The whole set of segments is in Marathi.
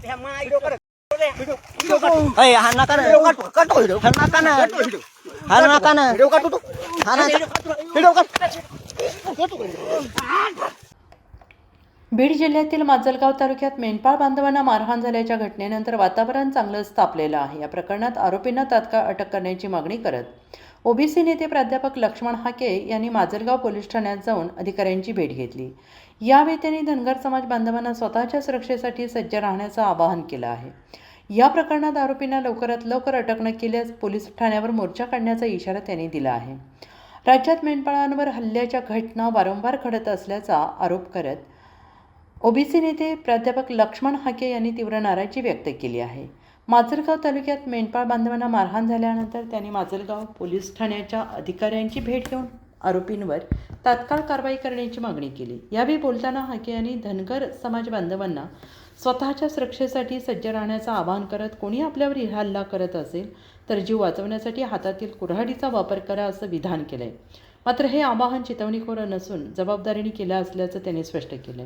बीड जिल्ह्यातील माजलगाव तालुक्यात मेंढपाळ बांधवांना मारहाण झाल्याच्या घटनेनंतर वातावरण चांगलंच तापलेलं आहे। या प्रकरणात आरोपींना तात्काळ अटक करण्याची मागणी करत ओबीसी नेते प्राध्यापक लक्ष्मण हाके यांनी माजलगाव पोलीस ठाण्यात जाऊन अधिकाऱ्यांची भेट घेतली। यावेळी त्यांनी धनगर समाज बांधवांना स्वतःच्या सुरक्षेसाठी सज्ज राहण्याचं आवाहन केलं आहे। या प्रकरणात आरोपींना लवकरात लवकर अटक न केल्यास पोलीस ठाण्यावर मोर्चा काढण्याचा इशारा त्यांनी दिला आहे। राज्यात मेंढपाळांवर हल्ल्याच्या घटना वारंवार घडत असल्याचा आरोप करत ओबीसी नेते प्राध्यापक लक्ष्मण हाके यांनी तीव्र नाराजी व्यक्त केली आहे। माजलगाव तालुक्यात मेंढपाळ बांधवांना मारहाण झाल्यानंतर त्यांनी माजलगाव पोलीस ठाण्याच्या अधिकाऱ्यांची भेट घेऊन आरोपींवर तात्काळ कारवाई करण्याची मागणी केली। यावेळी बोलताना हाके यांनी धनगर समाज बांधवांना स्वतःच्या सुरक्षेसाठी सज्ज राहण्याचं आवाहन करत कोणी आपल्यावर हल्ला करत असेल तर जीव वाचवण्यासाठी हातातील कुऱ्हाडीचा वापर करा असं विधान केलंय। मात्र हे आवाहन चिथावणीखोर नसून जबाबदारीने केलं असल्याचं त्यांनी स्पष्ट केलं।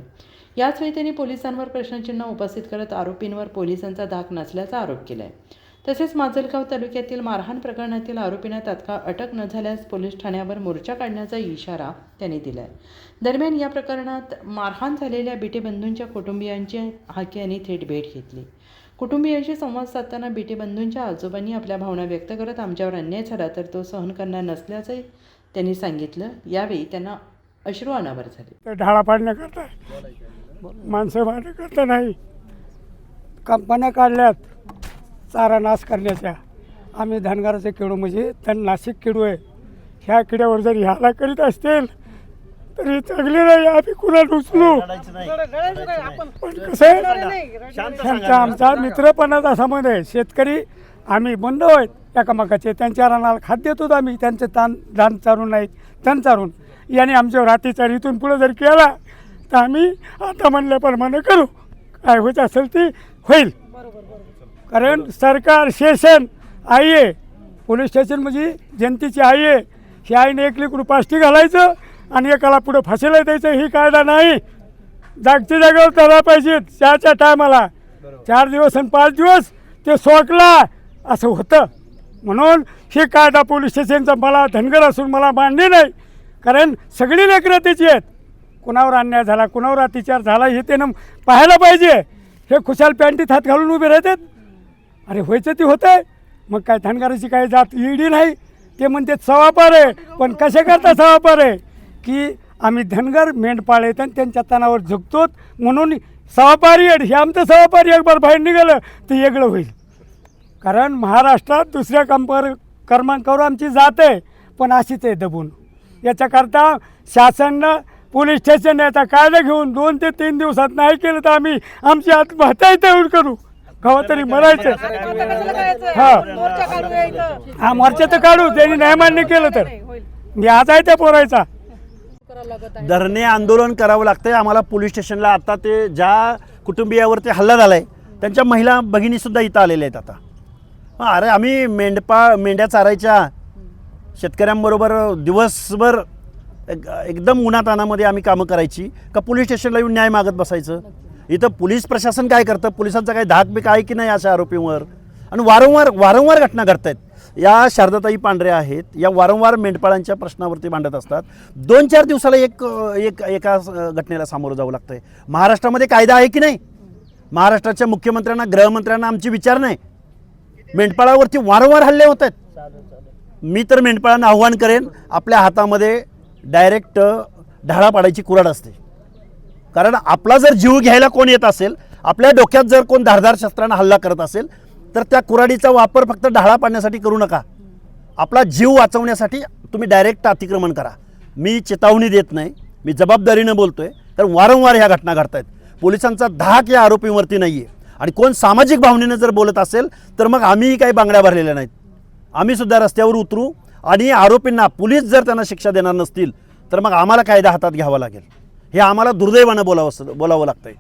याचवेळी त्यांनी पोलिसांवर प्रश्नचिन्ह उपस्थित करत आरोपींवर पोलिसांचा धाक नसल्याचा आरोप केला आहे। तसेच माजलगाव तालुक्यातील मारहाण प्रकरणातील आरोपींना तात्काळ अटक न झाल्यास पोलीस ठाण्यावर मोर्चा काढण्याचा इशारा त्यांनी दिला आहे। दरम्यान या प्रकरणात मारहाण झालेल्या बिटे बंधूंच्या कुटुंबियांची हाके यांनी थेट भेट घेतली। कुटुंबियांशी संवाद साधताना बिटे बंधूंच्या आजोबांनी आपल्या भावना व्यक्त करत आमच्यावर अन्याय झाला तर तो सहन करणार नसल्याचे त्यांनी सांगितलं। यावेळी त्यांना अश्रू अनावर झाले। ढाळा पाडण्याकरता माणसं मारण्याकरता नाही, कंपन्या काढल्यात चारा नाश करण्याच्या। आम्ही धनगराचे किडू म्हणजे तणनाशक किडू आहे। ह्या किड्यावर जर ह्याला करीत असतील तरी चांगले नाही, आम्ही कुणाला उचलू। पण कसं आहे, आमचा मित्रपणाचा संबंध आहे। शेतकरी आम्ही बंद आहेत एकामेकाचे, त्यांच्या रानाला खाद्य देतो आम्ही, त्यांचे धान चारून नाही तण चारून। याने आमच्यावर अत्याचार इथून पुढे जर केला तर आम्ही आता म्हणल्याप्रमाणे करू, काय होत असेल ते होईल। कारण सरकार स्टेशन आई आहे, पोलीस स्टेशन म्हणजे जनतेची आई आहे। ही आईने एक लेकरू पाष्टी घालायचं आणि एकाला पुढे फाशीला द्यायचं, ही कायदा नाही। जागच्या जागेवर त्याला पाहिजे त्याच्या टायमाला 4 दिवस आणि 5 दिवस ते सोकला असं होतं। म्हणून हे कायदा पोलीस स्टेशनचा मला धनगर असून मला मान्य नाही। कारण सगळी लेकरं त्याची आहेत, कुणावर अन्याय झाला कुणावर अत्याचार झाला हे त्यानं पाहायला पाहिजे। हे खुशाल पॅन्टीत हात घालून उभे राहतात, अरे व्हायचं ते होतं आहे। मग काय धनगराची काही जात ईडी नाही, ते म्हणते सवापार आहे। पण कशा करता सवापार आहे की आम्ही धनगर मेंढपाळ आहेत आणि त्यांच्या तणावर झुकतो म्हणून सवापारी आहे। हे आमचं सवापारी एक बार बाहेर निघालं ते वेगळं होईल। कारण महाराष्ट्रात दुसऱ्या क्रमांकावर आमची जात आहे, पण अशीच आहे दबून। याच्याकरता शासनानं पोलीस स्टेशन याचा कायदा घेऊन 2 ते 3 दिवसात नाही केलं तर आम्ही आमची आत्महत्या इथं करू, कवा तरी मरायचं। हा मोर्चा तर काढू, त्यांनी न्याय मान्य केलं तर। मी आज आहे त्या पोरायचा धरणे आंदोलन करावं लागतंय आम्हाला पोलीस स्टेशनला। आता ते ज्या कुटुंबियावरती हल्ला झालाय त्यांच्या महिला भगिनीसुद्धा इथं आलेल्या आहेत आता। अरे आम्ही मेंढ्या चारायच्या शेतकऱ्यांबरोबर दिवसभर एकदम उन्हातानामध्ये आम्ही कामं करायची का पोलीस स्टेशनला येऊन न्याय मागत बसायचं? इथं पोलीस प्रशासन काय करतं? पोलिसांचा काही धाकबीक आहे की नाही अशा आरोपींवर? आणि वारंवार घटना घडत आहेत। या शारदाताई पांढरे आहेत, या वारंवार मेंढपाळांच्या प्रश्नावरती भांडत असतात। 2-4 दिवसाला एका घटनेला सामोरं जावं लागतंय। महाराष्ट्रामध्ये कायदा आहे की नाही? महाराष्ट्राच्या मुख्यमंत्र्यांना गृहमंत्र्यांना आमची विचार नाही। मेंढपाळावरती वारंवार हल्ले होत आहेत। मी तर मेंढपाळांना आव्हान करेन, आपल्या हातामध्ये डायरेक्ट ढाळा पाडायची कुऱ्हाड असते। कारण आपला जर जीव घ्यायला कोण येत असेल, आपल्या डोक्यात जर कोण धारदार शस्त्रानं हल्ला करत असेल तर त्या कुऱ्हाडीचा वापर फक्त ढाळा पाडण्यासाठी करू नका। आपला जीव वाचवण्यासाठी तुम्ही डायरेक्ट अतिक्रमण करा। मी चेतावणी देत नाही, मी जबाबदारीनं बोलतोय, कारण वारंवार ह्या घटना घडत आहेत। पोलिसांचा धाक या आरोपींवरती नाही आहे। आणि कोण सामाजिक भावनेनं जर बोलत असेल तर मग आम्हीही काही बांगड्या भरलेल्या नाहीत, आम्ही सुद्धा रस्त्यावर उतरू। आणि आरोपींना पोलीस जर त्यांना शिक्षा देणार नसतील तर मग आम्हाला कायदा हातात घ्यावा लागेल। हे आम्हाला दुर्दैवानं बोलावं लागतंय।